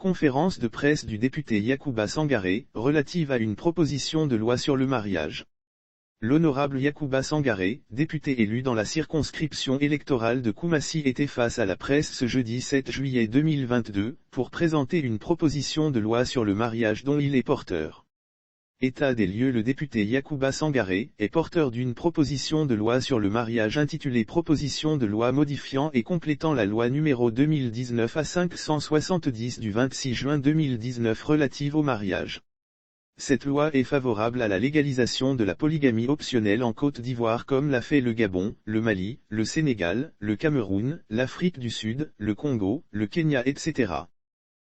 Conférence de presse du député Yacouba Sangaré, relative à une proposition de loi sur le mariage. L'honorable Yacouba Sangaré, député élu dans la circonscription électorale de Koumassi, était face à la presse ce jeudi 7 juillet 2022, pour présenter une proposition de loi sur le mariage dont il est porteur. État des lieux. Le député Yacouba Sangaré est porteur d'une proposition de loi sur le mariage intitulée Proposition de loi modifiant et complétant la loi numéro 2019-570 du 26 juin 2019 relative au mariage. Cette loi est favorable à la légalisation de la polygamie optionnelle en Côte d'Ivoire comme l'a fait le Gabon, le Mali, le Sénégal, le Cameroun, l'Afrique du Sud, le Congo, le Kenya, etc.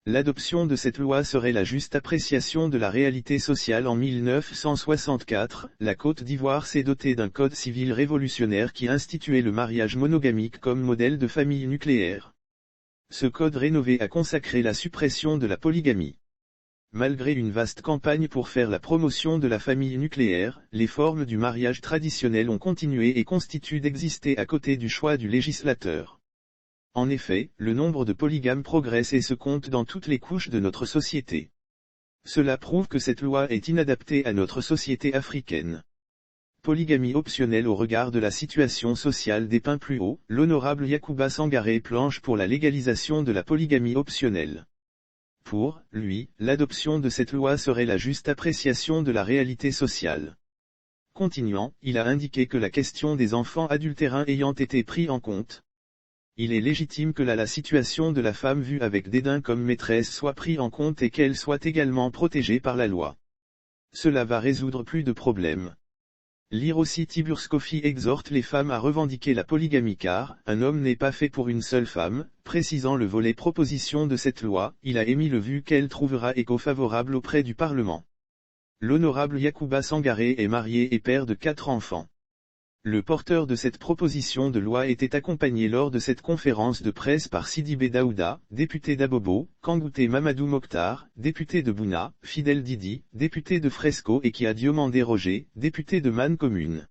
L'adoption de cette loi serait la juste appréciation de la réalité sociale. En 1964, la Côte d'Ivoire s'est dotée d'un code civil révolutionnaire qui instituait le mariage monogamique comme modèle de famille nucléaire. Ce code rénové a consacré la suppression de la polygamie. Malgré une vaste campagne pour faire la promotion de la famille nucléaire, les formes du mariage traditionnel ont continué et continuent d'exister à côté du choix du législateur. En effet, le nombre de polygames progresse et se compte dans toutes les couches de notre société. Cela prouve que cette loi est inadaptée à notre société africaine. Polygamie optionnelle. Au regard de la situation sociale dépeinte plus haut, l'honorable Yacouba Sangaré planche pour la légalisation de la polygamie optionnelle. Pour lui, l'adoption de cette loi serait la juste appréciation de la réalité sociale. Continuant, il a indiqué que la question des enfants adultérins ayant été pris en compte, il est légitime que la situation de la femme vue avec dédain comme maîtresse soit prise en compte et qu'elle soit également protégée par la loi. Cela va résoudre plus de problèmes. Lire aussi. Tiburce-Kofi exhorte les femmes à revendiquer la polygamie car un homme n'est pas fait pour une seule femme. Précisant le volet proposition de cette loi, il a émis le vœu qu'elle trouvera écho favorable auprès du Parlement. L'honorable Yacouba Sangaré est marié et père de 4 enfants. Le porteur de cette proposition de loi était accompagné lors de cette conférence de presse par Sidibé Daouda, député d'Abobo, Kangouté Mamadou Mokhtar, député de Bouna, Fidèle Didi, député de Fresco, et Kia Diomandé Roger, député de Man Commune.